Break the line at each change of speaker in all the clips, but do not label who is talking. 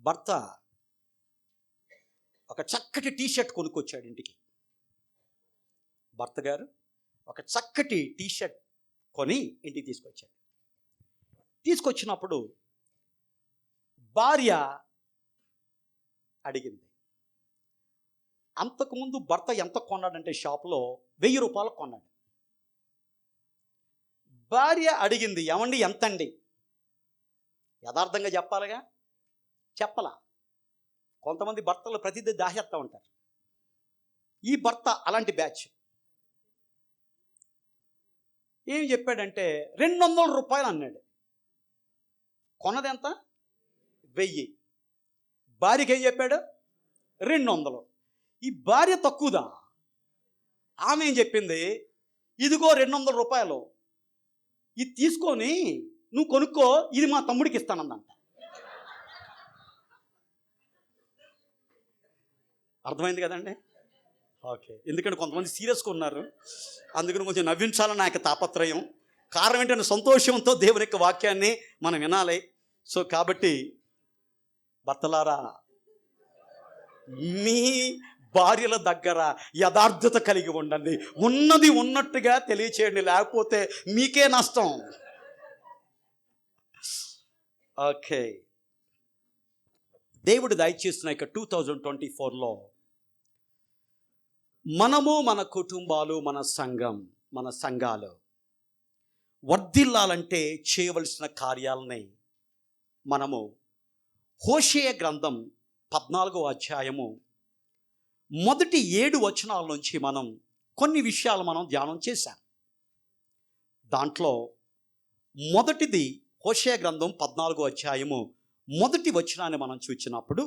భర్త ఒక చక్కటి టీషర్ట్ కొనుక్కొచ్చాడు ఇంటికి. భర్త గారు ఒక చక్కటి టీషర్ట్ కొని ఇంటికి తీసుకొచ్చాడు. తీసుకొచ్చినప్పుడు భార్య అడిగింది. అంతకుముందు భర్త ఎంత కొన్నాడంటే షాప్లో 1000 రూపాయలు కొన్నాడు. భార్య అడిగింది, ఏమండి ఎంతండి? యథార్థంగా చెప్పాలిగా, చెప్పలా. కొంతమంది భర్తలు ప్రతిదీ దాహేస్తూ ఉంటారు. ఈ భర్త అలాంటి బ్యాచ్. ఏం చెప్పాడంటే 200 రూపాయలు అన్నాడు. కొన్నది ఎంత? 1000. భార్యకి ఏం చెప్పాడు? 200. ఈ భార్య తక్కువదా? ఆమె ఏం చెప్పింది, ఇదిగో 200 రూపాయలు, ఇది తీసుకొని నువ్వు కొనుక్కో, ఇది మా తమ్ముడికి ఇస్తానందంట. అర్థమైంది కదండి? ఓకే. ఎందుకంటే కొంతమంది సీరియస్గా ఉన్నారు, అందుకని కొంచెం నవ్వించాలని నాకు తాపత్రయం. కారణం ఏంటంటే సంతోషంతో దేవుని యొక్క వాక్యాన్ని మనం వినాలి. సో కాబట్టి భర్తలారా, మీ భార్యల దగ్గర యథార్థత కలిగి ఉండండి. ఉన్నది ఉన్నట్టుగా తెలియచేయండి, లేకపోతే మీకే నష్టం. ఓకే. దేవుడు దయచేస్తున్న ఇక 2024లో మనము, మన కుటుంబాలు, మన సంఘాలు వర్ధిల్లాలంటే చేయవలసిన కార్యాలని మనము హోషేయ గ్రంథం 14వ అధ్యాయము మొదటి 7 వచనాల నుంచి మనం కొన్ని విషయాలు మనం ధ్యానం చేశాం. దాంట్లో మొదటిది హోషేయ గ్రంథం 14వ అధ్యాయము మొదటి వచనాన్ని మనం చూసినప్పుడు,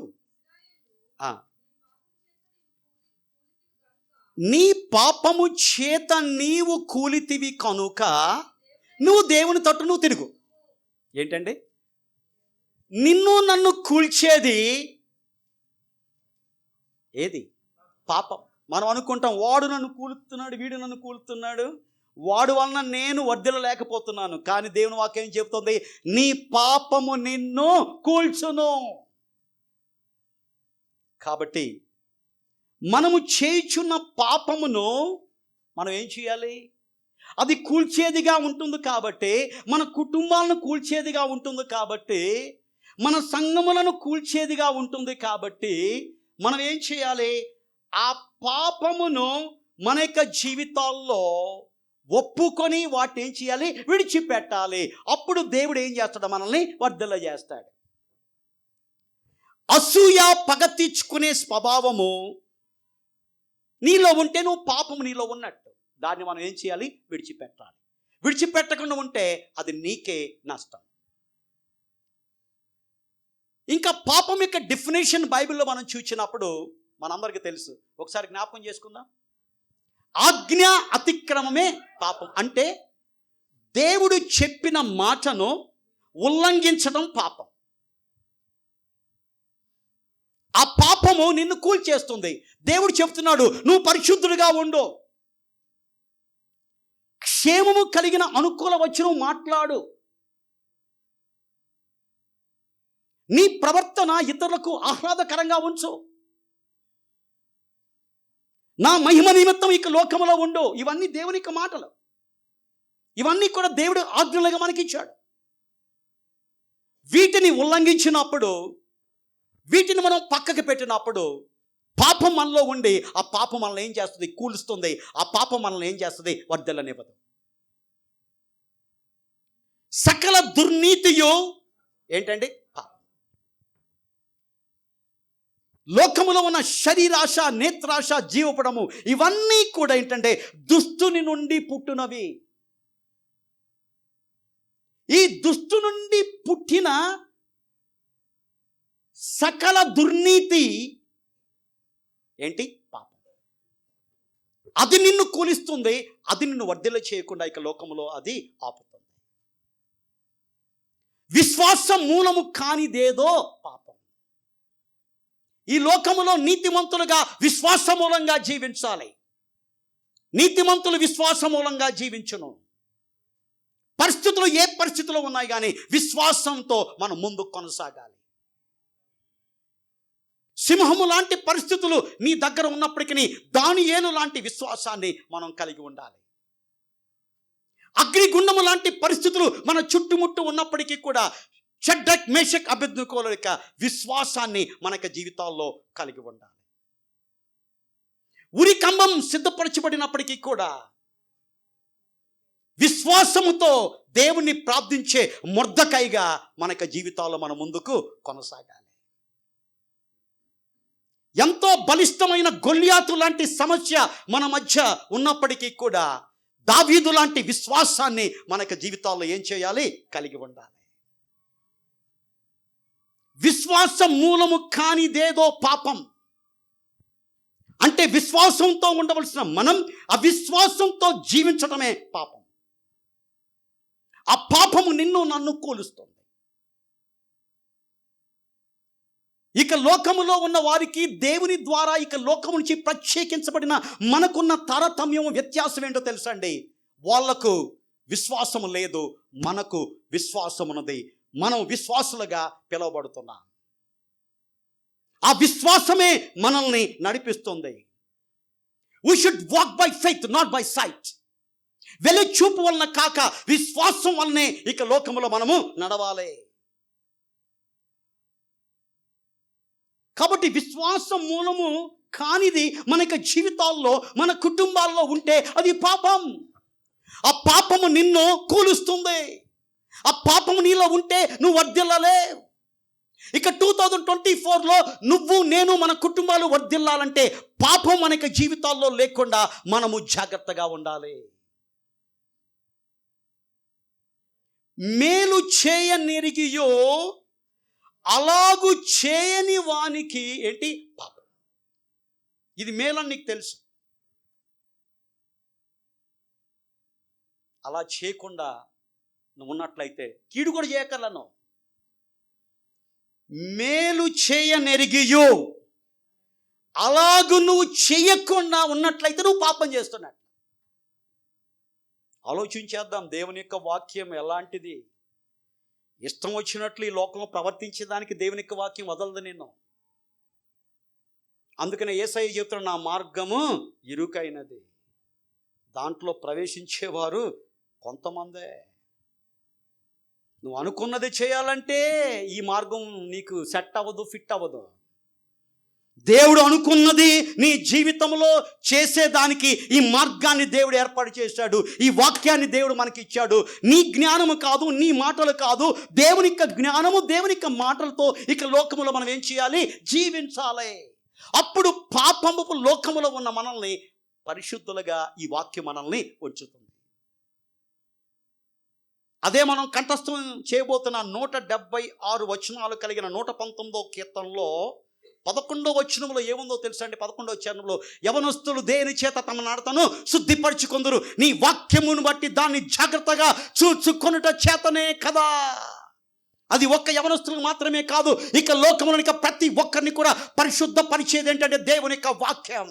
నీ పాపము చేత నీవు కూలితివి కనుక నువ్వు దేవుని తట్టు నువ్వు తిరుగు. ఏంటండి? నిన్ను నన్ను కూల్చేది ఏది? పాపం. మనం అనుకుంటాం, వాడు నన్ను కూలుతున్నాడు, వీడు నన్ను కూలుతున్నాడు, వాడు వలన నేను వర్ధిల్లలేకపోతున్నాను. కానీ దేవుని వాక్యం చెబుతుంది, నీ పాపము నిన్ను కూల్చును. కాబట్టి మనము చేయుచున్న పాపమును మనం ఏం చేయాలి? అది కూల్చేదిగా ఉంటుంది కాబట్టి, మన కుటుంబాలను కూల్చేదిగా ఉంటుంది కాబట్టి, మన సంఘములను కూల్చేదిగా ఉంటుంది కాబట్టి మనం ఏం చేయాలి? ఆ పాపమును మన యొక్క జీవితాల్లో ఒప్పుకొని వాటిని ఏం చేయాలి? విడిచిపెట్టాలి. అప్పుడు దేవుడు ఏం చేస్తాడు? మనల్ని వర్ధిల్ల చేస్తాడు. అసూయ, పగ తీర్చుకునే స్వభావము నీలో ఉంటే నువ్వు పాపము నీలో ఉన్నట్టు. దాన్ని మనం ఏం చేయాలి? విడిచిపెట్టాలి. విడిచిపెట్టకుండా ఉంటే అది నీకే నష్టం. ఇంకా పాపం యొక్క డెఫినేషన్ బైబిల్లో మనం చూసినప్పుడు మనందరికీ తెలుసు. ఒకసారి జ్ఞాపకం చేసుకుందాం. ఆజ్ఞ అతిక్రమమే పాపం. అంటే దేవుడు చెప్పిన మాటను ఉల్లంఘించడం పాపం. ఆ పాపము నిన్ను కూల్చేస్తుంది. దేవుడు చెప్తున్నాడు, నువ్వు పరిశుద్ధుడిగా ఉండు, క్షేమము కలిగిన అనుకూల వచనం మాట్లాడు, నీ ప్రవర్తన ఇతరులకు ఆహ్లాదకరంగా ఉంచు, నా మహిమ నిమిత్తం ఇక లోకములో ఉండు. ఇవన్నీ దేవుని యొక్క మాటలు. ఇవన్నీ కూడా దేవుడు ఆజ్ఞలుగా మనకి ఇచ్చాడు. వీటిని ఉల్లంఘించినప్పుడు, వీటిని మనం పక్కకి పెట్టినప్పుడు పాపం మనలో ఉండి ఆ పాపం మనల్ని ఏం చేస్తుంది? కూలుస్తుంది. ఆ పాపం మనల్ని ఏం చేస్తుంది? వర్ధిల్లనివ్వదు. సకల దుర్నీతియు ఏంటండి? పాపం. లోకములో ఉన్న శరీరాశ, నేత్రాశ, జీవపడము, ఇవన్నీ కూడా ఏంటంటే దుష్టుని నుండి పుట్టినవి. ఈ దుష్టు నుండి పుట్టిన సకల దుర్నీతి ఏంటి? పాపం. అది నిన్ను కూలిస్తుంది. అది నిన్ను వర్ధిల్ల చేయకుండా ఇక లోకములో అది ఆపుతుంది. విశ్వాసం మూలము కానిదేదో పాపం. ఈ లోకములో నీతిమంతులుగా విశ్వాస మూలంగా జీవించాలి. నీతిమంతులు విశ్వాస మూలంగా జీవించును. పరిస్థితులు ఏ పరిస్థితుల్లో ఉన్నాయి కానీ విశ్వాసంతో మనం ముందుకు కొనసాగాలి. సింహము లాంటి పరిస్థితులు నీ దగ్గర ఉన్నప్పటికీ దానియేలు లాంటి విశ్వాసాన్ని మనం కలిగి ఉండాలి. అగ్నిగుండము లాంటి పరిస్థితులు మన చుట్టుముట్టు ఉన్నప్పటికీ కూడా షడ్రక్ మేషక్ అబేద్నెగోల యొక్క విశ్వాసాన్ని మనకి జీవితాల్లో కలిగి ఉండాలి. ఉరి కంబం సిద్ధపరచబడినప్పటికీ కూడా విశ్వాసముతో దేవుణ్ణి ప్రార్థించే మొర్దెకైగా మనకి జీవితాల్లో మనం ముందుకు కొనసాగాలి. ఎంతో బలిష్టమైన గొల్యాతు లాంటి సమస్య మన మధ్య ఉన్నప్పటికీ కూడా దావీదు లాంటి విశ్వాసాన్ని మనకి జీవితాల్లో ఏం చేయాలి? కలిగి ఉండాలి. విశ్వాసం మూలము కానిదేదో పాపం. అంటే విశ్వాసంతో ఉండవలసిన మనం అవిశ్వాసంతో జీవించడమే పాపం. ఆ పాపము నిన్ను నన్ను కూలుస్తుంది. ఇక లోకములో ఉన్న వారికి దేవుని ద్వారా ఇక లోకము నుంచి ప్రత్యేకించబడిన మనకున్న తారతమ్యం వ్యత్యాసం ఏంటో తెలుసా అండి? వాళ్లకు విశ్వాసము లేదు, మనకు విశ్వాసమున్నది. మనం విశ్వాసులుగా పిలువబడుతున్నాం. ఆ విశ్వాసమే మనల్ని నడిపిస్తుంది. We should walk by faith, not by sight. వెలి చూపు వలన కాక విశ్వాసం వలనే ఇక లోకములో మనము నడవాలి. కాబట్టి విశ్వాసం మూలము కానిది మనకి జీవితాల్లో మన కుటుంబాల్లో ఉంటే అది పాపం. ఆ పాపము నిన్ను కూలుస్తుంది. ఆ పాపము నీలో ఉంటే నువ్వు వర్ధిల్లలే. ఇక 2024లో నువ్వు నేను మన కుటుంబాలు వర్ధిల్లాలంటే పాపం మనకి జీవితాల్లో లేకుండా మనము జాగ్రత్తగా ఉండాలి. మేలు చేయనెరిగియో అలాగు చేయని వానికి ఏంటి? పాపం. ఇది మేలని నీకు తెలుసు. అలా చేయకుండా నువ్వు ఉన్నట్లయితే కీడు కూడా చేయగలను. మేలు చేయనెరిగియో అలాగు నువ్వు చేయకుండా ఉన్నట్లయితే నువ్వు పాపం చేస్తున్నట్టు. ఆలోచించేద్దాం. దేవుని యొక్క వాక్యం ఎలాంటిది? ఇష్టం వచ్చినట్లు ఈ లోకంలో ప్రవర్తించేదానికి దేవుని యొక్క వాక్యం వదలదు నిన్ను. అందుకనే యేసయ్య చెప్తున్న నా మార్గము ఇరుకైనది, దాంట్లో ప్రవేశించేవారు కొంతమందే. నువ్వు అనుకున్నది చేయాలంటే ఈ మార్గం నీకు సెట్ అవ్వదు, ఫిట్ అవ్వదు. దేవుడు అనుకున్నది నీ జీవితంలో చేసేదానికి ఈ మార్గాన్ని దేవుడు ఏర్పాటు చేశాడు. ఈ వాక్యాన్ని దేవుడు మనకి ఇచ్చాడు. నీ జ్ఞానము కాదు, నీ మాటలు కాదు, దేవుని యొక్క జ్ఞానము, దేవుని యొక్క మాటలతో ఇక లోకములో మనం ఏం చేయాలి? జీవించాలి. అప్పుడు పాపము లోకములో ఉన్న మనల్ని పరిశుద్ధులుగా ఈ వాక్యం మనల్ని ఉంచుతుంది. అదే మనం కంఠస్థం చేయబోతున్న 176 వచనాలు కలిగిన 119వ కీర్తనలో 11వ వచనంలో ఏముందో తెలుసా అండి? 11వ వచనంలో యవనస్తులు దేని చేత తమ నడతను శుద్ధిపరచుకొందురు, నీ వాక్యమును బట్టి దాన్ని జాగ్రత్తగా చూచుకొనుట చేతనే కదా. అది ఒక్క యవనస్తులకు మాత్రమే కాదు, ఇక లోకంలో ఇక ప్రతి ఒక్కరిని కూడా పరిశుద్ధపరిచేది ఏంటంటే దేవుని యొక్క వాక్యం.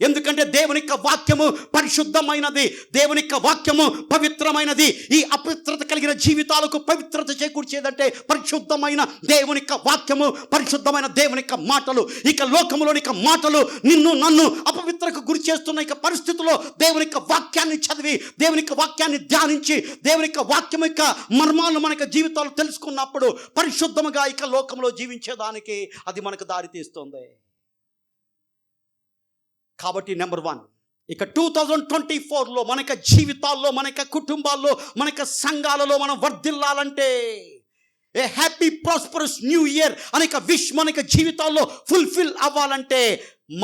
ఎందుకంటే దేవుని యొక్క వాక్యము పరిశుద్ధమైనది, దేవుని యొక్క వాక్యము పవిత్రమైనది. ఈ అపవిత్రత కలిగిన జీవితాలకు పవిత్రత చేకూర్చేదంటే పరిశుద్ధమైన దేవుని యొక్క వాక్యము, పరిశుద్ధమైన దేవుని యొక్క మాటలు. ఇక లోకములోని యొక్క మాటలు నిన్ను నన్ను అపవిత్రకు గురి చేస్తున్న ఇక పరిస్థితుల్లో దేవుని యొక్క వాక్యాన్ని చదివి, దేవుని యొక్క వాక్యాన్ని ధ్యానించి, దేవుని యొక్క వాక్యం యొక్క మర్మాలను మన జీవితాలు తెలుసుకున్నప్పుడు పరిశుద్ధముగా ఇక లోకంలో జీవించేదానికి అది మనకు దారి తీస్తుంది. కాబట్టి నెంబర్ 1, ఇక 2024లో మన జీవితాల్లో, మన కుటుంబాల్లో, మన సంఘాలలో మనం వర్ధిల్లాలంటే, a happy prosperous new year అనేక విష్ మన జీవితాల్లో ఫుల్ఫిల్ అవ్వాలంటే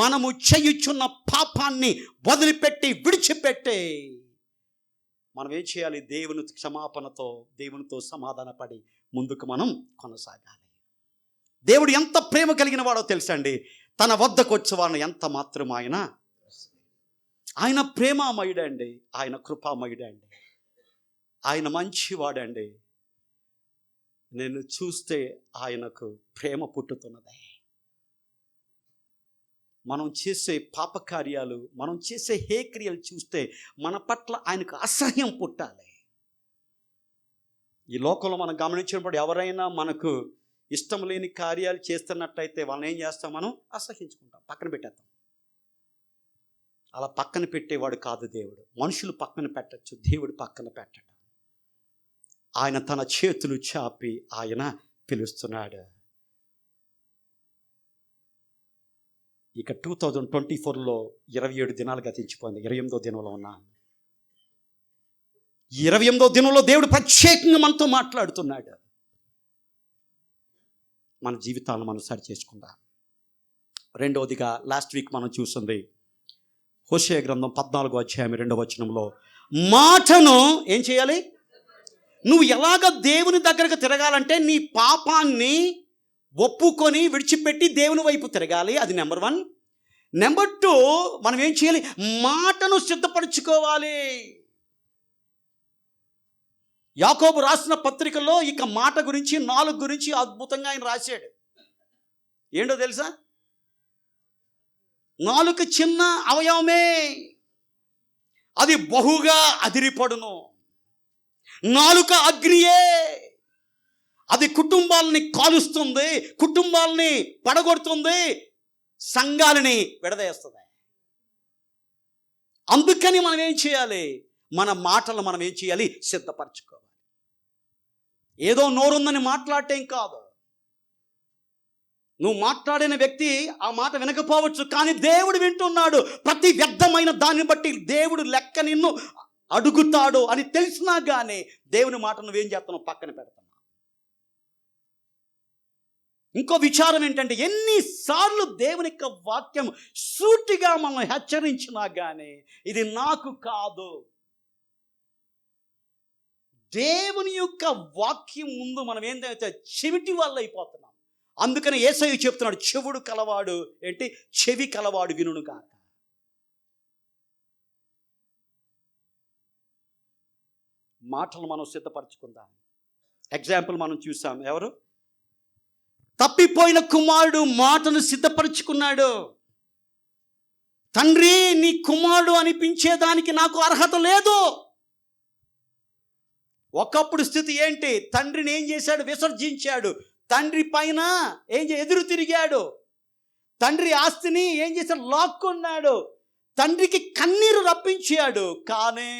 మనము చేయుచున్న పాపాన్ని వదిలిపెట్టి విడిచిపెట్టి మనం ఏం చేయాలి? దేవుని క్షమాపణతో, దేవునితో సమాధానపడి ముందుకు మనం కొనసాగాలి. దేవుడు ఎంత ప్రేమ కలిగిన వాడో తెలుసండి. తన వద్దకు వచ్చేవాడిని ఎంత మాత్రం ఆయన ప్రేమామయుడండి, ఆయన కృపామయుడండి, ఆయన మంచివాడండి. నేను చూస్తే ఆయనకు ప్రేమ పుట్టుతున్నది. మనం చేసే పాపకార్యాలు, మనం చేసే హేక్రియలు చూస్తే మన పట్ల ఆయనకు అసహ్యం పుట్టాలి. ఈ లోకంలో మనం గమనించినప్పుడు ఎవరైనా మనకు ఇష్టం లేని కార్యాలు చేస్తున్నట్టయితే వాళ్ళని ఏం చేస్తాం? మనం అసహించుకుంటాం, పక్కన పెట్టేస్తాం. అలా పక్కన పెట్టేవాడు కాదు దేవుడు. మనుషులు పక్కన పెట్టచ్చు, దేవుడు పక్కన పెట్టడు. ఆయన తన చేతులు చాపి ఆయన పిలుస్తున్నాడు. ఇక 2024లో 27 దినాలు గతించిపోయింది. 28వ దినంలో ఉన్నాను. 28వ దినంలో దేవుడు ప్రత్యేకంగా మనతో మాట్లాడుతున్నాడు. మన జీవితాలను మనం సరి చేసుకుందాం. రెండవదిగా లాస్ట్ వీక్ మనం చూస్తుంది హోషేయ గ్రంథం 14వ అధ్యాయం 2వ వచనంలో, మాటను ఏం చేయాలి? నువ్వు ఎలాగ దేవుని దగ్గరకు తిరగాలంటే నీ పాపాన్ని ఒప్పుకొని విడిచిపెట్టి దేవుని వైపు తిరగాలి. అది నెంబర్ 1. నెంబర్ 2, మనం ఏం చేయాలి? మాటను సిద్ధపరచుకోవాలి. యాకోబు రాసిన పత్రికలో ఇక మాట గురించి, నాలుగు గురించి అద్భుతంగా ఆయన రాశాడు. ఏంటో తెలుసా? నాలుక చిన్న అవయవమే, అది బహుగా అదిరిపడును. నాలుక అగ్నియే, అది కుటుంబాలని కాలుస్తుంది, కుటుంబాలని పడగొడుతుంది, సంఘాలని విడదీస్తుంది. అందుకని మనం ఏం చేయాలి? మన మాటలు మనం ఏం చేయాలి? సిద్ధపరచుకోవాలి. ఏదో నోరుందని మాట్లాడటం కాదు. నువ్వు మాట్లాడిన వ్యక్తి ఆ మాట వినకపోవచ్చు, కానీ దేవుడు వింటున్నాడు. ప్రతి వ్యర్థమైన దాన్ని బట్టి దేవుడు లెక్క నిన్ను అడుగుతాడు అని తెలిసినా కానీ దేవుని మాట నువ్వేం చేస్తున్నావు? పక్కన పెడతావు. ఇంకో విచారం ఏంటంటే, ఎన్నిసార్లు దేవుని యొక్క వాక్యం సూటిగా మనం హెచ్చరించినా కానీ ఇది నాకు కాదు. దేవుని యొక్క వాక్యం ముందు మనం ఏంటంటే చెవిటి వాళ్ళు అయిపోతున్నాం. అందుకని యేసయ్య చెప్తున్నాడు, చెవుడు కలవాడు ఏంటి? చెవి కలవాడు వినును కాక. మాటలు మనం సిద్ధపరచుకుందాం. ఎగ్జాంపుల్ మనం చూసాం. ఎవరు? తప్పిపోయిన కుమారుడు మాటను సిద్ధపరచుకున్నాడు. తండ్రి, నీ కుమారుడు అనిపించేదానికి నాకు అర్హత లేదు. ఒకప్పుడు స్థితి ఏంటి? తండ్రిని ఏం చేశాడు? విసర్జించాడు. తండ్రి పైన ఎదురు తిరిగాడు. తండ్రి ఆస్తిని ఏం చేశాడు? లాక్కున్నాడు. తండ్రికి కన్నీరు రప్పించాడు. కానీ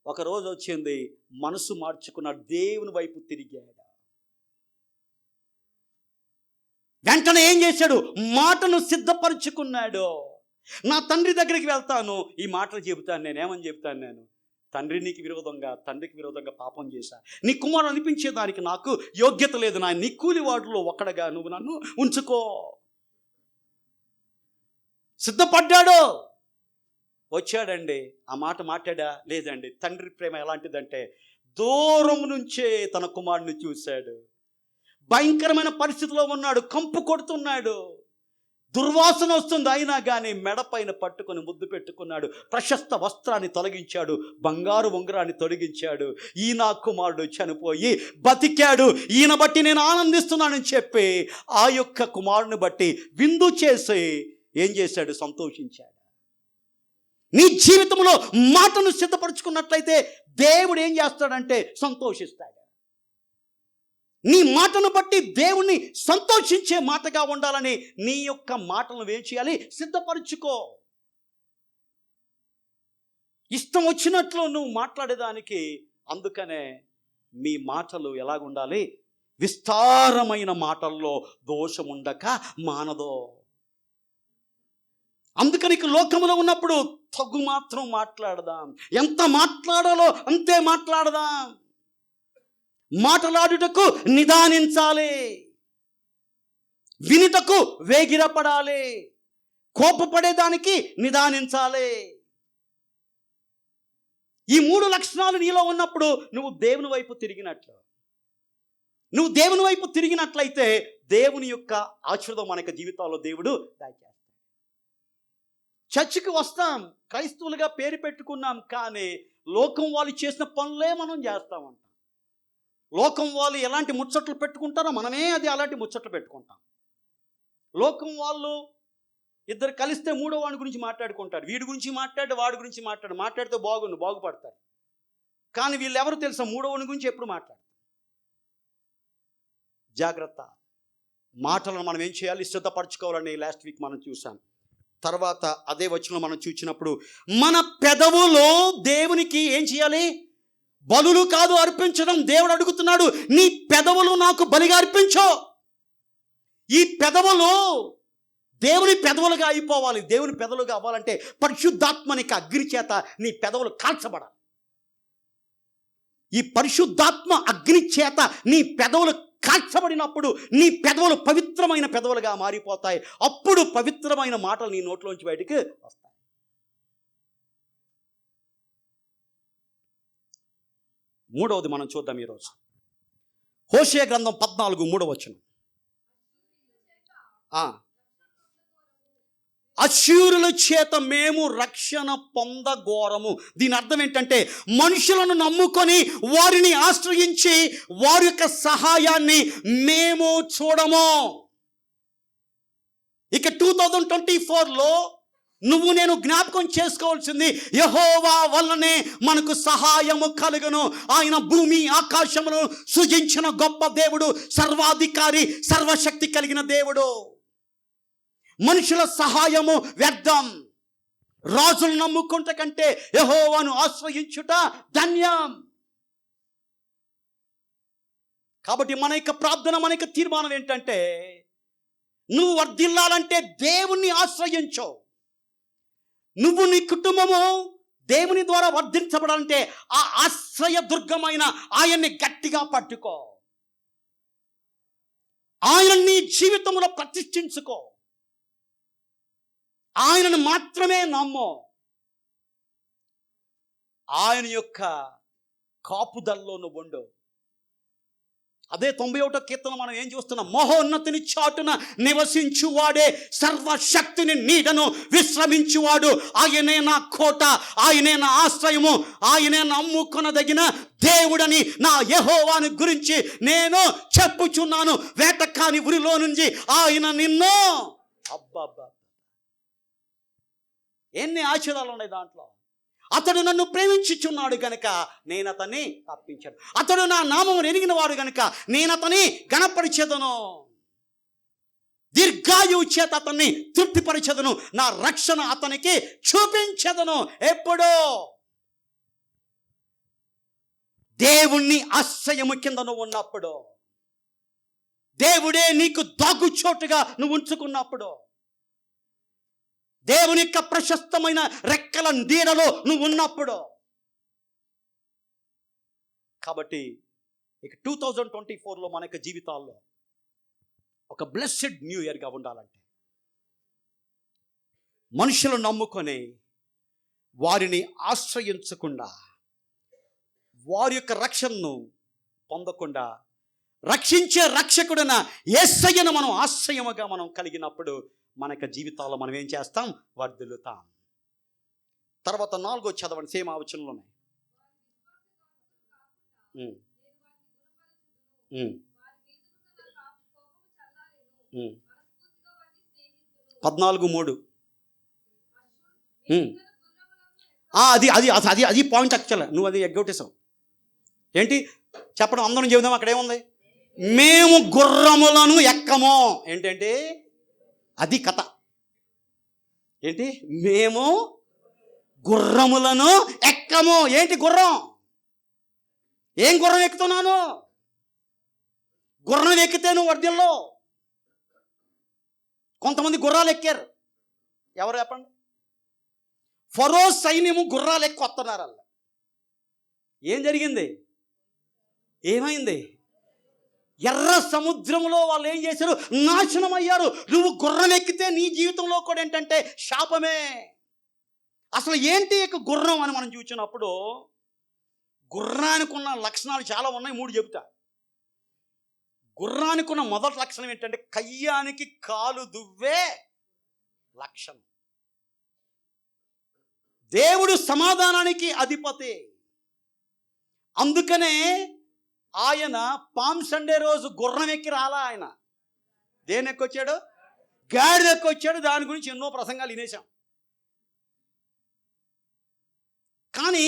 ఒకరోజు వచ్చింది, మనసు మార్చుకున్నాడు, దేవుని వైపు తిరిగాడు. వెంటనే ఏం చేశాడు? మాటను సిద్ధపరచుకున్నాడు. నా తండ్రి దగ్గరికి వెళ్తాను, ఈ మాటలు చెబుతాను. నేనేమని చెప్తాను? నేను తండ్రికి విరోధంగా పాపం చేశా. నీ కుమారుడు అనిపించేదానికి నాకు యోగ్యత లేదు. నా నీ కూలివాడులో ఒక్కడగా నువ్వు నన్ను ఉంచుకో. సిద్ధపడ్డాడు, వచ్చాడండి. ఆ మాట మాట్లాడా? లేదండి. తండ్రి ప్రేమ ఎలాంటిదంటే, దూరం నుంచే తన కుమారుడిని చూశాడు. భయంకరమైన పరిస్థితిలో ఉన్నాడు, కంపు కొడుతున్నాడు, దుర్వాసన వస్తుంది. అయినా కానీ మెడపైన పట్టుకొని ముద్దు పెట్టుకున్నాడు. ప్రశస్త వస్త్రాన్ని తొలగించాడు, బంగారు ఉంగరాన్ని తొలగించాడు. ఈ నా కుమారుడు చనిపోయి బతికాడు, ఈయన బట్టి నేను ఆనందిస్తున్నానని చెప్పి ఆ యొక్క కుమారుని బట్టి విందు చేసి ఏం చేశాడు? సంతోషించాడు. నీ జీవితంలో మాటను సిద్ధపరచుకున్నట్లయితే దేవుడు ఏం చేస్తాడంటే సంతోషిస్తాడు. నీ మాటను బట్టి దేవుణ్ణి సంతోషించే మాటగా ఉండాలని నీ యొక్క మాటలను ఏం చేయాలి? సిద్ధపరచుకో. ఇష్టం వచ్చినట్లు నువ్వు మాట్లాడేదానికి, అందుకనే మీ మాటలు ఎలాగుండాలి? విస్తారమైన మాటల్లో దోషం ఉండక మానదో. అందుకని లోకములో ఉన్నప్పుడు తగు మాత్రం మాట్లాడదాం. ఎంత మాట్లాడాలో అంతే మాట్లాడదాం. మాట్లాడుటకు నిదానించాలి, వినుటకు వేగిరపడాలి, కోపపడేదానికి నిదానించాలి. ఈ 3 లక్షణాలు నీలో ఉన్నప్పుడు నువ్వు దేవుని వైపు తిరిగినట్లు. నువ్వు దేవుని వైపు తిరిగినట్లయితే దేవుని యొక్క ఆశీర్వాదం మన యొక్క జీవితాల్లో దేవుడు దాచేస్తాడు. చర్చికి వస్తాం, క్రైస్తవులుగా పేరు పెట్టుకున్నాం, కానీ లోకం వాళ్ళు చేసిన పనులే మనం చేస్తామంట. లోకం వాళ్ళు ఎలాంటి ముచ్చట్లు పెట్టుకుంటారో మనమే అలాంటి ముచ్చట్లు పెట్టుకుంటాం. లోకం వాళ్ళు ఇద్దరు కలిస్తే మూడో వాడి గురించి మాట్లాడుకుంటారు. వీడి గురించి మాట్లాడి వాడి గురించి మాట్లాడితే బాగుపడతారు. కానీ వీళ్ళు ఎవరు తెలుసా? మూడో వాడి గురించి ఎప్పుడు మాట్లాడతారు. జాగ్రత్త. మాటలను మనం ఏం చేయాలి? సిద్ధపరచుకోవాలని లాస్ట్ వీక్ మనం చూసాం. తర్వాత అదే వచనం మనం చూసినప్పుడు మన పెదవులో దేవునికి ఏం చేయాలి? బలులు కాదు అర్పించడం. దేవుడు అడుగుతున్నాడు, నీ పెదవులు నాకు బలిగా అర్పించో. ఈ పెదవులు దేవుని పెదవులుగా అయిపోవాలి. దేవుని పెదవులుగా అవ్వాలంటే పరిశుద్ధాత్మనికి అగ్ని చేత నీ పెదవులు కాల్చబడాలి. ఈ పరిశుద్ధాత్మ అగ్ని చేత నీ పెదవులు కాల్చబడినప్పుడు నీ పెదవులు పవిత్రమైన పెదవులుగా మారిపోతాయి. అప్పుడు పవిత్రమైన మాటలు నీ నోట్లోంచి బయటికి వస్తాయి. మూడవది మనం చూద్దాం ఈరోజు. హోషేయ గ్రంథం 14:3 అశ్షూరుల చేత మేము రక్షణ పొందగోరము. దీని అర్థం ఏంటంటే మనుషులను నమ్ముకొని వారిని ఆశ్రయించి వారి యొక్క సహాయాన్ని మేము చూడము. ఇక 2024లో నువ్వు నేను జ్ఞాపకం చేసుకోవాల్సింది, యెహోవా వల్లనే మనకు సహాయము కలుగును. ఆయన భూమి ఆకాశములను సృజించిన గొప్ప దేవుడు, సర్వాధికారి, సర్వశక్తి కలిగిన దేవుడు. మనుషుల సహాయము వ్యర్థం. రాజులు నమ్ముకుంట కంటే యెహోవాను ఆశ్రయించుట ధన్యం. కాబట్టి మన యొక్క ప్రార్థన, మన యొక్క తీర్మానం ఏంటంటే, నువ్వు వర్ధిల్లాలంటే దేవుణ్ణి ఆశ్రయించు. నువ్వు నీ కుటుంబము దేవుని ద్వారా వర్ధించబడాలంటే ఆ ఆశ్రయ దుర్గమైన ఆయన్ని గట్టిగా పట్టుకో. ఆయన నీ జీవితంలో ప్రతిష్ఠించుకో. ఆయనను మాత్రమే నమ్ము. ఆయన యొక్క కాపుదల్లో నువ్వు ఉండు. అదే 91వ కీర్తన మనం ఏం చూస్తున్నాం? మహోన్నతిని చాటున నివసించువాడే, సర్వశక్తిని నీడను విశ్రమించువాడు. ఆయనే నా కోట, ఆయనే నా ఆశ్రయము, ఆయనే నమ్ముకొనదగిన దేవుడని నా యెహోవాను గురించి నేను చెప్పుచున్నాను. వేటకాని ఉరిలో నుంచి ఆయన నిన్ను. అబ్బబ్బా, ఎన్ని ఆశీర్వాదాలు ఉన్నాయి దాంట్లో. అతడు నన్ను ప్రేమించుచున్నాడు గనుక నేను అతన్ని తప్పించాను. అతడు నా నామమును ఎరిగిన వాడు గనుక నేను అతన్ని గణపరిచెదను. దీర్ఘాయువు చేత అతన్ని తృప్తిపరిచెదను. నా రక్షణ అతనికి చూపించెదను. ఎప్పుడో దేవుణ్ణి ఆశ్రయము కింద నువ్వు ఉన్నప్పుడు, దేవుడే నీకు దాగుచోటుగా నువ్వు ఉంచుకున్నప్పుడు, దేవుని యొక్క ప్రశస్తమైన రెక్కల నీడలో నువ్వు ఉన్నప్పుడు. కాబట్టి ఇక 2024లో మన యొక్క జీవితాల్లో ఒక బ్లెస్సెడ్ న్యూ ఇయర్గా ఉండాలంటే, మనుషులు నమ్ముకొని వారిని ఆశ్రయించకుండా, వారి యొక్క రక్షణను పొందకుండా, రక్షించే రక్షకుడైన యేసయ్యను మనం ఆశ్రయముగా మనం కలిగినప్పుడు మన యొక్క జీవితాల్లో మనం ఏం చేస్తాం? వర్ధిల్లుతాం. తర్వాత 4వ చదవండి, సేమ్ ఆ వచనంలోనే. (14:3) అది అది అది అది పాయింట్. యాక్చువల్ నువ్వు అది ఎగ్గొట్టేసావు. ఏంటి చెప్పడం? అందరం చెబుదాం. అక్కడ ఏముంది? మేము గుర్రములను ఎక్కము. ఏంటంటే అది కథ. ఏంటి? మేము గుర్రములను ఎక్కము. ఏంటి గుర్రం? ఏం గుర్రం ఎక్కుతున్నాను? గుర్రం ఎక్కితే నువ్వు వర్ధిల్లో. కొంతమంది గుర్రాలు ఎక్కారు. ఎవరు చెప్పండి? ఫరో సైన్యము గుర్రాలు ఎక్కి వస్తున్నారు. అలా ఏం జరిగింది? ఏమైంది? ఎర్ర సముద్రంలో వాళ్ళు ఏం చేశారు? నాశనం అయ్యారు. నువ్వు గుర్రం ఎక్కితే నీ జీవితంలో కూడా ఏంటంటే శాపమే. అసలు ఏంటి ఇక గుర్రం అని మనం చూసినప్పుడు, గుర్రానికి ఉన్న లక్షణాలు చాలా ఉన్నాయి. 3 చెబుతా. గుర్రానికి ఉన్న మొదటి లక్షణం ఏంటంటే కయ్యానికి కాలు దువ్వే లక్షణం. దేవుడు సమాధానానికి అధిపతి. అందుకనే ఆయన పామ్ సండే రోజు గుర్రం ఎక్కి రాలా. ఆయన దేని ఎక్కొచ్చాడు? గాడిద ఎక్కొచ్చాడు. దాని గురించి ఎన్నో ప్రసంగాలు వినేశాం. కానీ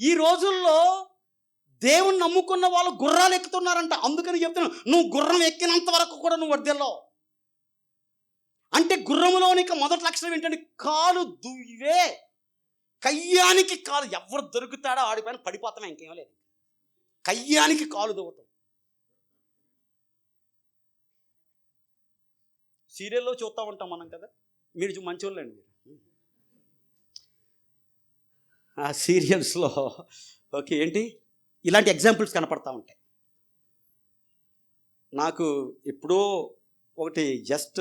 ఈ రోజుల్లో దేవుణ్ణి నమ్ముకున్న వాళ్ళు గుర్రాలు ఎక్కుతున్నారంట. అందుకని చెప్తున్నాను, నువ్వు గుర్రం ఎక్కినంత వరకు కూడా నువ్వు వర్ధిల్లావు. అంటే గుర్రంలోనికి మొదటి లక్షణం ఏంటంటే కాలు దువ్వే. కయ్యానికి కాలు, ఎవరు దొరుకుతాడో ఆడిపైన పడిపోతామే, ఇంకేం లేదు. కయ్యానికి కాలు దువ్వటం. సీరియల్లో చూస్తూ ఉంటాం మనం కదా, మీరు మంచోళ్ళండి. మీరు ఆ సీరియల్స్లో ఓకే ఏంటి ఇలాంటి ఎగ్జాంపుల్స్ కనపడతా ఉంటాయి. నాకు ఎప్పుడో ఒకటి జస్ట్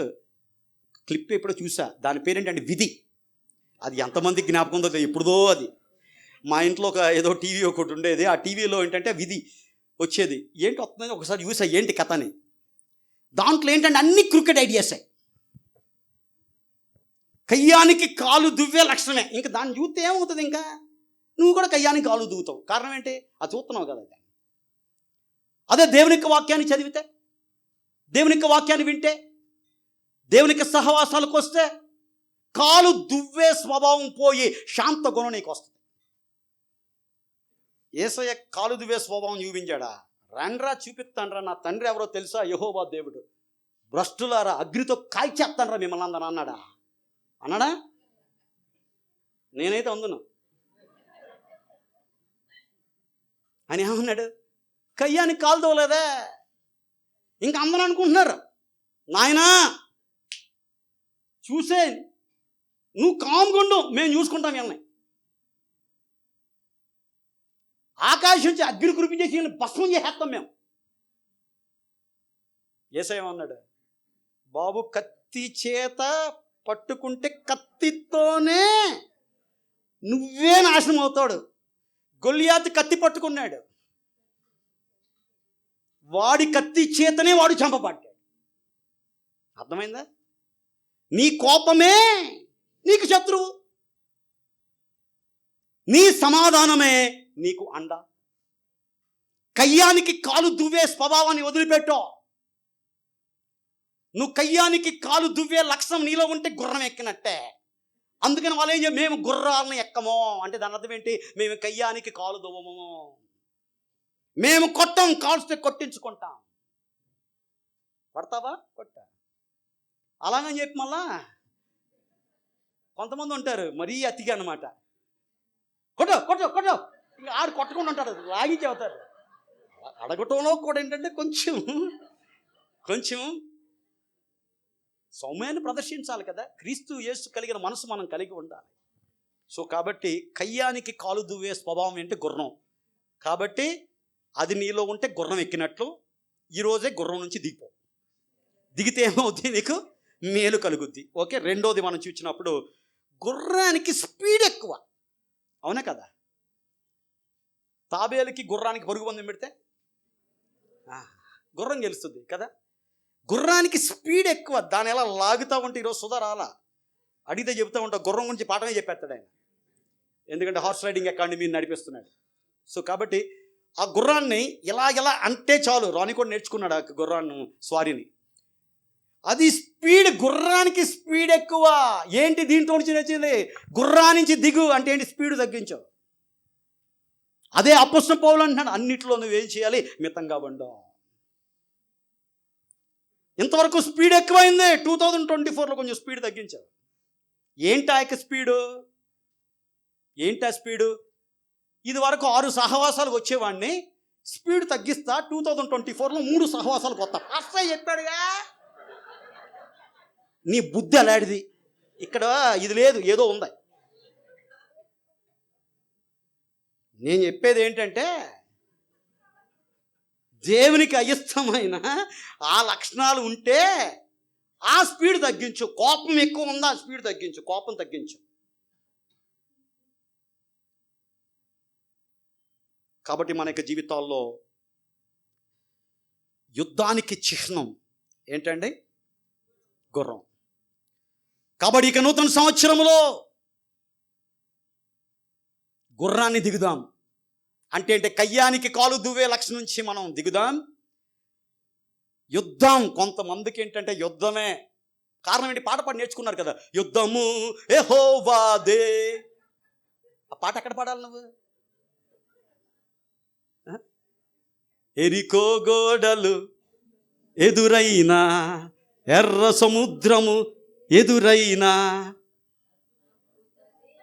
క్లిప్ ఎప్పుడో చూసా, దాని పేరేంటంటే విధి. అది ఎంతమంది జ్ఞాపకం ఉందో ఎప్పుడుదో. అది మా ఇంట్లో ఒక ఏదో టీవీ ఒకటి ఉండేది. ఆ టీవీలో ఏంటంటే విధి వచ్చేది. ఏంటి వస్తుందని ఒకసారి చూసా ఏంటి కథ అని. దాంట్లో ఏంటంటే అన్ని క్రికెట్ ఐడియాసే. కయ్యానికి కాలు దువ్వే లక్షణమే. ఇంకా దాన్ని చూస్తే ఏమవుతుంది, ఇంకా నువ్వు కూడా కయ్యానికి కాలు దువ్వుతావు. కారణం ఏంటి, అది చూస్తున్నావు కదా. అదే దేవుని యొక్క వాక్యాన్ని చదివితే, దేవుని యొక్క వాక్యాన్ని వింటే, దేవుని యొక్క సహవాసాలకు వస్తే కాలు దువ్వే స్వభావం పోయి శాంత గుణం నీకు వస్తుంది. యేసయ్య కాలు దువ్వే స్వభావం చూపించాడా? రండ్రా చూపిస్తానరా, నా తండ్రి ఎవరో తెలుసా, యెహోవా దేవుడు. భ్రష్టులారా అగ్నితో కాల్చేస్తానరా మిమ్మల్ని అందరూ అన్నాడా? అన్నాడా? నేనైతే అందును. అని ఏమన్నాడు? కయ్యానికి కాలు తోలేదే. ఇంకా అందరూ అనుకుంటున్నారు, నాయనా చూసే నువ్వు కాముగుండు, మేము చూసుకుంటాం వీళ్ళని. ఆకాశం నుంచి అగ్ని కురిపించేసి వీళ్ళని భస్మం చేసేస్తాం మేము. యేసయ్య అన్నాడు, బాబు కత్తి చేత పట్టుకుంటే కత్తితోనే నువ్వే నాశనం అవుతాడు. గొల్లియాతు కత్తి పట్టుకున్నాడు, వాడి కత్తి చేతనే వాడు చంపబడ్డాడు. అర్థమైందా? నీ కోపమే నీకు శత్రువు, నీ సమాధానమే నీకు అండ. కయ్యానికి కాలు దువ్వే స్వభావాన్ని వదిలిపెట్టో. నువ్వు కయ్యానికి కాలు దువ్వే లక్షణం నీలో ఉంటే గుర్రం ఎక్కినట్టే. అందుకని వాళ్ళు ఏం మేము గుర్రాలను ఎక్కము అంటే దాని అర్థం ఏంటి? మేము కయ్యానికి కాలు దువ్వము, మేము కొట్టాం, కాల్స్తే కొట్టించుకుంటాం. కొడతావా? కొట్టా. అలాగని చెప్పి మళ్ళా కొంతమంది ఉంటారు మరీ అతిగా అనమాట. కొట్టు కొట్టు కొట్టు, ఇంకా ఆడు కొట్టకుండా ఉంటాడు, లాగి చెబుతారు. అడగటంలో కూడా ఏంటంటే కొంచెం సౌమ్యాన్ని ప్రదర్శించాలి కదా. క్రీస్తు యేసు కలిగిన మనసు మనం కలిగి ఉండాలి. సో కాబట్టి కయ్యానికి కాలు దువ్వే స్వభావం ఏంటి? గుర్రం. కాబట్టి అది నీలో ఉంటే గుర్రం ఎక్కినట్లు ఈరోజే గుర్రం నుంచి దిగిపో. దిగితే ఏమవుతుంది? నీకు మేలు కలుగుద్ది. ఓకే. రెండోది మనం చూసినప్పుడు గుర్రానికి స్పీడ్ ఎక్కువ. అవునా కదా? తాబేలుకి గుర్రానికి పరుగు పందెం పెడితే గుర్రం గెలుస్తుంది కదా. గుర్రానికి స్పీడ్ ఎక్కువ, దాన్ని ఎలా లాగుతూ ఉంటే ఈరోజు సుధా రాలా అడిగితే చెబుతూ ఉంటా. గుర్రం గురించి పాఠమే చెప్పేస్తాడు ఆయన, ఎందుకంటే హార్స్ రైడింగ్ అకాడమీ నడిపిస్తున్నాడు. సో కాబట్టి ఆ గుర్రాన్ని ఎలా అంటే చాలు, రాని కూడా నేర్చుకున్నాడు ఆ గుర్రాన్ని స్వారీని. అది స్పీడ్, గుర్రానికి స్పీడ్ ఎక్కువ. ఏంటి దీంట్లో నుంచి నచ్చింది? గుర్రానికి దిగు అంటే ఏంటి? స్పీడ్ తగ్గించావు. అదే అపోస్తలుడైన పౌలు అంటున్నాడు, అన్నిట్లో నువ్వేం చేయాలి? మితంగా ఉండు. ఇంతవరకు స్పీడ్ ఎక్కువైంది, 2024లో కొంచెం స్పీడ్ తగ్గించావు. ఏంటి ఆ యొక్క స్పీడు? ఏంటి ఆ స్పీడు? ఇది వరకు 6 సహవాసాలకు వచ్చేవాడిని, స్పీడ్ తగ్గిస్తా, 2024లో 3 సహవాసాలకు వస్తా. అస్సే చెప్పాడుగా. నీ బుద్ధి అలాంటిది. ఇక్కడ ఇది లేదు, ఏదో ఉంది. నేను చెప్పేది ఏంటంటే, దేవునికి అయిష్టమైన ఆ లక్షణాలు ఉంటే ఆ స్పీడ్ తగ్గించు. కోపం ఎక్కువ ఉందా? ఆ స్పీడ్ తగ్గించు, కోపం తగ్గించు. కాబట్టి మన యొక్క జీవితాల్లో యుద్ధానికి చిహ్నం ఏంటండి? గుర్రం. కాబట్టి ఇక నూతన సంవత్సరంలో గుర్రాన్ని దిగుదాం. అంటే కయ్యానికి కాలు దువ్వే లక్షణం నుంచి మనం దిగుదాం. యుద్ధం. కొంతమందికి ఏంటంటే యుద్ధమే కారణం ఏంటి? పాట పాడి నేర్చుకున్నారు కదా, యుద్ధము యెహోవాదే. ఆ పాట ఎక్కడ పాడాలి నువ్వు? ఎరికో గోడలు ఎదురైనా, ఎర్ర సముద్రము ఎదురైనా,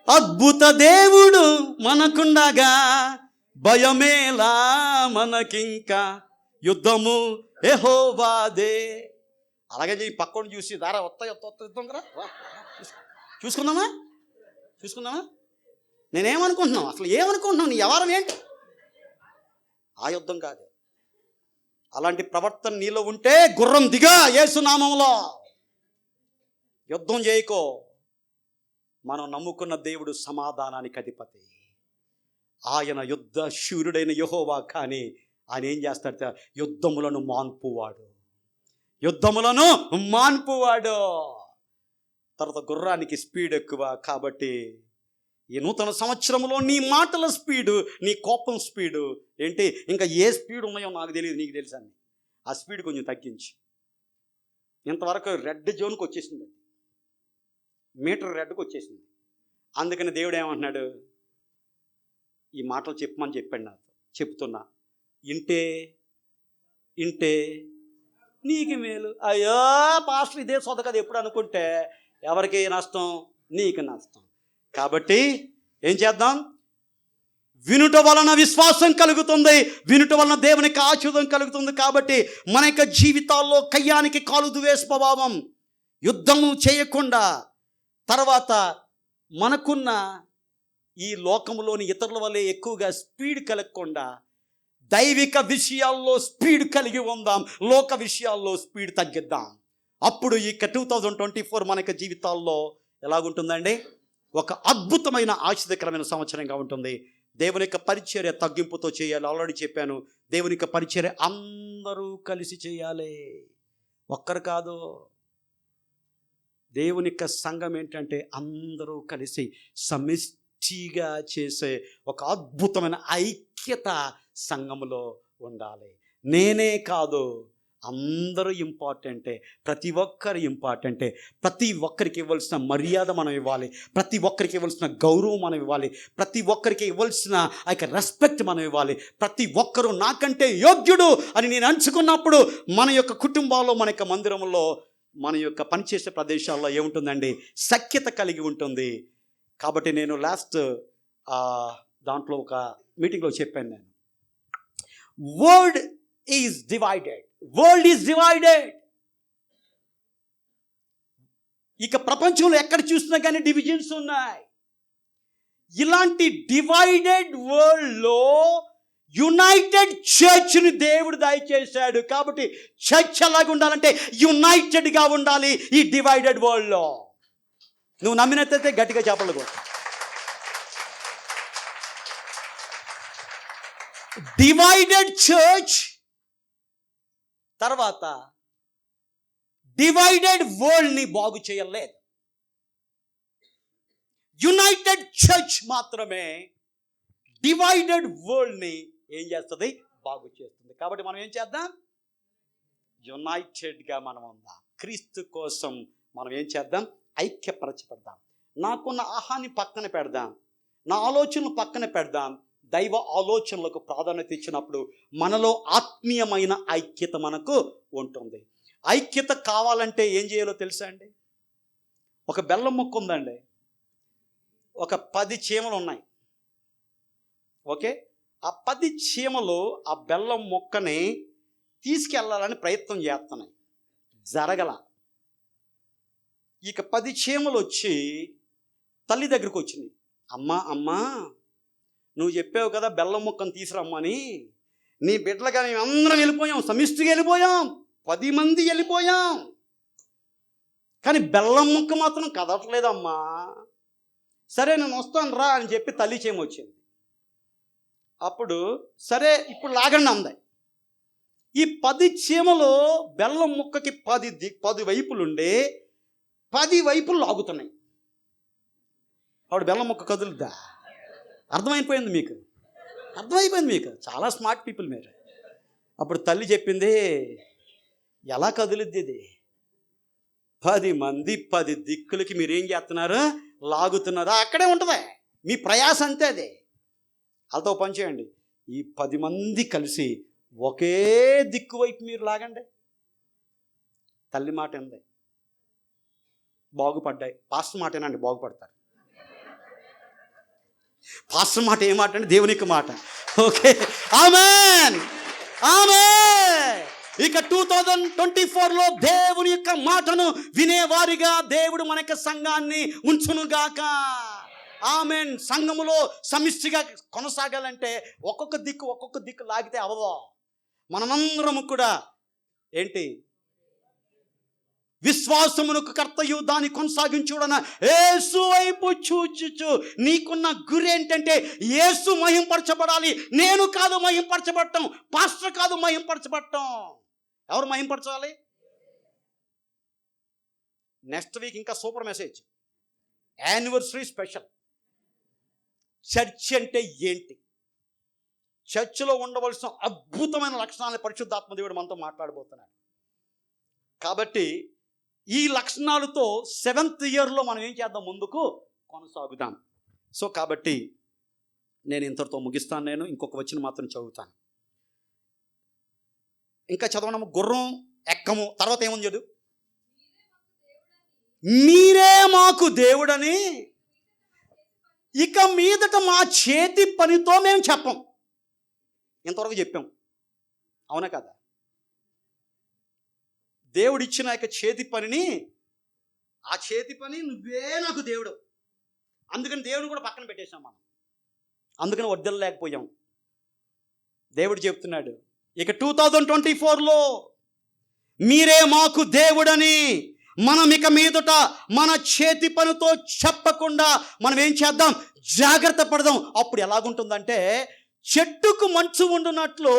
అద్భుత దేవుడు మనకుండగా భయమేలా మనకింకా, యుద్ధము యెహోవాదే. అలాగే ఈ పక్కన చూసి దారా వస్తాయి యుద్ధం కదా, చూసుకుందామా. నేనేమనుకుంటున్నావు, అసలు ఏమనుకుంటున్నావు, నీ వ్యవహారం ఏంటి? ఆ యుద్ధం కాదు. అలాంటి ప్రవర్తన నీలో ఉంటే గుర్రం దిగా, యేసు నామములో యుద్ధం చేయకో. మనం నమ్ముకున్న దేవుడు సమాధానానికి అధిపతి. ఆయన యుద్ధ శూరుడైన యెహోవా. కానీ ఆయన ఏం చేస్తాడు? యుద్ధములను మాన్పువాడు. తర్వాత గుర్రానికి స్పీడ్ ఎక్కువ. కాబట్టి ఈ నూతన సంవత్సరంలో నీ మాటల స్పీడు, నీ కోపం స్పీడు ఏంటి, ఇంకా ఏ స్పీడ్ ఉన్నాయో నాకు తెలియదు, నీకు తెలుసా? ఆ స్పీడ్ కొంచెం తగ్గించి. ఇంతవరకు రెడ్ జోన్కి వచ్చేసింది, మీటర్ రెడ్కి వచ్చేసింది. అందుకని దేవుడు ఏమంటున్నాడు? ఈ మాటలు చెప్పమని చెప్పాడు నాతో. చెప్తున్నా, ఇంటే నీకు మేలు. అయ్యో పాస్టర్ ఇదే సొదకది ఎప్పుడు అనుకుంటే ఎవరికి నష్టం? నీకు నష్టం. కాబట్టి ఏం చేద్దాం? వినుట వలన విశ్వాసం కలుగుతుంది, వినుట వలన దేవునికి ఆశీర్వాదం కలుగుతుంది. కాబట్టి మన యొక్క జీవితాల్లో కయ్యానికి కాలు దువే స్వభావం, యుద్ధము చేయకుండా, తర్వాత మనకున్న ఈ లోకంలోని ఇతరుల వల్లే ఎక్కువగా స్పీడ్ కలగకుండా దైవిక విషయాల్లో స్పీడ్ కలిగి ఉందాం, లోక విషయాల్లో స్పీడ్ తగ్గిద్దాం. అప్పుడు ఈ 2024 మన యొక్క జీవితాల్లో ఎలాగుంటుందండి? ఒక అద్భుతమైన ఆశ్చర్యకరమైన సంవత్సరంగా ఉంటుంది. దేవుని యొక్క పరిచర్య తగ్గింపుతో చేయాలి. ఆల్రెడీ చెప్పాను, దేవుని యొక్క పరిచర్య అందరూ కలిసి చేయాలి, ఒక్కరు కాదు. దేవుని యొక్క సంఘం ఏంటంటే అందరూ కలిసి సమిష్టిగా చేసే ఒక అద్భుతమైన ఐక్యత సంఘములో ఉండాలి. నేనే కాదు, అందరూ ఇంపార్టెంటే, ప్రతి ఒక్కరు ఇంపార్టెంటే. ప్రతి ఒక్కరికి ఇవ్వాల్సిన మర్యాద మనం ఇవ్వాలి, ప్రతి ఒక్కరికి ఇవ్వాల్సిన గౌరవం మనం ఇవ్వాలి, ప్రతి ఒక్కరికి ఇవ్వాల్సిన ఆ యొక్క రెస్పెక్ట్ మనం ఇవ్వాలి. ప్రతి ఒక్కరూ నాకంటే యోగ్యుడు అని నేను అంచుకున్నప్పుడు మన యొక్క కుటుంబాల్లో, మన యొక్క మందిరంలో, మన యొక్క పనిచేసే ప్రదేశాల్లో ఏముంటుందండి? సఖ్యత కలిగి ఉంటుంది. కాబట్టి నేను లాస్ట్ దాంట్లో ఒక మీటింగ్లో చెప్పాను, నేను వరల్డ్ ఈజ్ డివైడెడ్. ఇక ప్రపంచంలో ఎక్కడ చూసినా కానీ డివిజన్స్ ఉన్నాయి. ఇలాంటి డివైడెడ్ వరల్డ్లో యునైటెడ్ చర్చ్ని దేవుడు దయచేశాడు. కాబట్టి చర్చ్ ఎలాగ ఉండాలంటే యునైటెడ్గా ఉండాలి ఈ డివైడెడ్ వరల్డ్లో. నువ్వు నమ్మినట్లయితే గట్టిగా చెప్పలు కొట్టు. డివైడెడ్ చర్చ్ తర్వాత డివైడెడ్ వరల్డ్ని బాగు చేయలేదు. యునైటెడ్ చర్చ్ మాత్రమే డివైడెడ్ వరల్డ్ని ఏం చేస్తుంది? బాగు చేస్తుంది. కాబట్టి మనం ఏం చేద్దాం? యునైటెడ్గా మనం ఉందాం. క్రీస్తు కోసం మనం ఏం చేద్దాం? ఐక్యపరచబడదాం. నాకున్న ఆహాన్ని పక్కన పెడదాం, నా ఆలోచనలు పక్కన పెడదాం, దైవ ఆలోచనలకు ప్రాధాన్యత ఇచ్చినప్పుడు మనలో ఆత్మీయమైన ఐక్యత మనకు ఉంటుంది. ఐక్యత కావాలంటే ఏం చేయాలో తెలుసా అండి? ఒక బెల్లం ముక్క ఉందండి, ఒక 10 చీమలు ఉన్నాయి. ఓకే, ఆ 10 చీమలు ఆ బెల్లం ముక్కని తీసుకెళ్ళాలని ప్రయత్నం చేస్తున్నాయి, జరగల. ఇక 10 చీమలు వచ్చి తల్లి దగ్గరికి వచ్చినాయి. అమ్మా నువ్వు చెప్పావు కదా బెల్లం ముక్కను తీసురమ్మని, నీ బిడ్డలుగా మేము అందరం వెళ్ళిపోయాం, సమిష్టిగా వెళ్ళిపోయాం, 10 మంది వెళ్ళిపోయాం, కానీ బెల్లం ముక్క మాత్రం కదట్లేదమ్మా. సరే నేను వస్తాను రా అని చెప్పి తల్లి చీమ వచ్చింది. అప్పుడు సరే ఇప్పుడు లాగండి అంది. ఈ 10 చీమలు బెల్లం ముక్కకి 10 వైపులుండే 10 వైపులు లాగుతున్నాయి. ఆవిడ బెల్లం ముక్క కదులుద్దా? అర్థమైపోయింది మీకు, చాలా స్మార్ట్ పీపుల్ మీరు. అప్పుడు తల్లి చెప్పింది, ఎలా కదులుద్ది ఇది? 10 మంది 10 దిక్కులకి మీరేం చేస్తున్నారు? లాగుతున్నారా? అక్కడే ఉంటుంది మీ ప్రయాస, అంతే. అదే వాళ్ళతో పనిచేయండి. ఈ 10 మంది కలిసి ఒకే దిక్కు వైపు మీరు లాగండి. తల్లి మాట ఏంది, బాగుపడ్డాయి. పాస్టర్ మాట ఏనండి, బాగుపడతారు. పాస్టర్ మాట ఏ మాట అంటే దేవునికి మాట. ఓకే, ఆమేన్, ఆమేన్. ఇక 2024లో దేవుని యొక్క మాటను వినేవారిగా దేవుడు మన యొక్క సంఘాన్ని ఉంచునుగాక. ఆమేన్. సంఘములో సమిష్టిగా కొనసాగాలంటే ఒక్కొక్క దిక్కు లాగితే అవ్వదు. మనమందరము కూడా ఏంటి, విశ్వాసమునకు కర్తయు దాన్ని కొనసాగించుడన యేసు వైపు చూచుచు. నీకున్న గురి ఏంటంటే యేసు మహింపరచబడాలి. నేను కాదు మహింపరచబడటం, పాస్టర్ కాదు మహింపరచబడటం. ఎవరు మహింపరచాలి? నెక్స్ట్ వీక్ ఇంకా super message, anniversary special. Church అంటే ఏంటి, చర్చిలో ఉండవలసిన అద్భుతమైన లక్షణాలను పరిశుద్ధాత్మ దేవుడు మనతో మాట్లాడబోతున్నాడు. కాబట్టి ఈ లక్షణాలతో 7th ఇయర్లో మనం ఏం చేద్దాం, ముందుకు కొనసాగుదాం. సో కాబట్టి నేను ఇంతటితో ముగిస్తాను. నేను ఇంకొక వచనం మాత్రం చదువుతాను. ఇంకా చదవడము, గుర్రం ఎక్కము. తర్వాత ఏముంది చదువు, మీరే మాకు దేవుడని ఇక మీదట మా చేతి పనితో మేము చెప్పం. ఇంతవరకు చెప్పాం, అవునా కదా? దేవుడిచ్చిన యొక్క చేతి పనిని, ఆ చేతి పని నువ్వే నాకు దేవుడు, అందుకని దేవుని కూడా పక్కన పెట్టేశాం మనం. అందుకని వర్ధిల్లలేకపోయాం. దేవుడు చెప్తున్నాడు ఇక 2024లో మీరే మాకు దేవుడని మనం ఇక మీదట మన చేతి పనితో చెప్పకుండా మనం ఏం చేద్దాం, జాగ్రత్త పడదాం. అప్పుడు ఎలాగుంటుందంటే, చెట్టుకు మంచు ఉండునట్లు,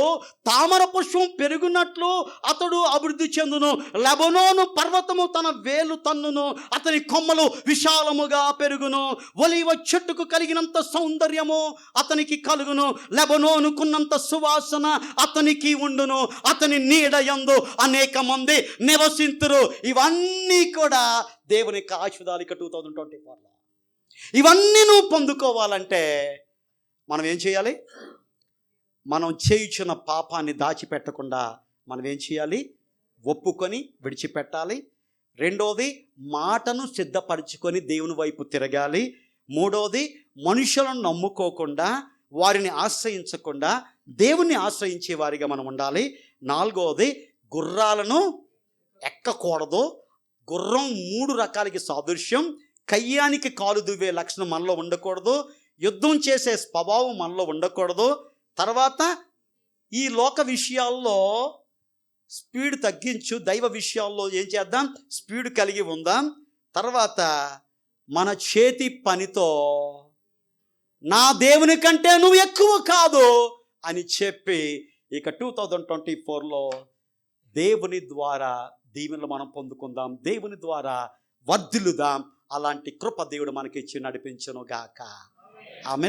తామర పుష్పం పెరుగునట్లు అతడు అభివృద్ధి చెందును. లెబనోను పర్వతము తన వేలు తన్నును, అతని కొమ్మలు విశాలముగా పెరుగును. ఒలీవ చెట్టుకు కలిగినంత సౌందర్యము అతనికి కలుగును, లెబనోనుకున్నంత సువాసన అతనికి ఉండును, అతని నీడ యందు అనేక మంది నివసింతురు. ఇవన్నీ కూడా దేవుని యొక్క ఆశీర్వాదాలు. ఇక 2024లో ఇవన్నీ నువ్వు పొందుకోవాలంటే మనం ఏం చేయాలి? మనం చేయుచున్న పాపాన్ని దాచిపెట్టకుండా మనం ఏం చేయాలి? ఒప్పుకొని విడిచిపెట్టాలి. రెండోది, మాటను సిద్ధపరచుకొని దేవుని వైపు తిరగాలి. మూడోది, మనుషులను నమ్ముకోకుండా, వారిని ఆశ్రయించకుండా దేవుణ్ణి ఆశ్రయించే వారిగా మనం ఉండాలి. నాలుగోది, గుర్రాలను ఎక్కకూడదు. గుర్రం 3 రకాలకి సాదృశ్యం. కయ్యానికి కాలు దువ్వే లక్షణం మనలో ఉండకూడదు. యుద్ధం చేసే స్వభావం మనలో ఉండకూడదు. తర్వాత ఈ లోక విషయాల్లో స్పీడ్ తగ్గించు, దైవ విషయాల్లో ఏం చేద్దాం, స్పీడ్ కలిగి ఉందాం. తర్వాత మన చేతి పనితో నా దేవుని కంటే నువ్వు ఎక్కువ కాదు అని చెప్పి ఇక 2024లో దేవుని ద్వారా దీవెనలు మనం పొందుకుందాం, దేవుని ద్వారా వర్ధిల్లుదాం. అలాంటి కృప దేవుడు మనకి ఇచ్చి నడిపించును గాక. ఆమేన్.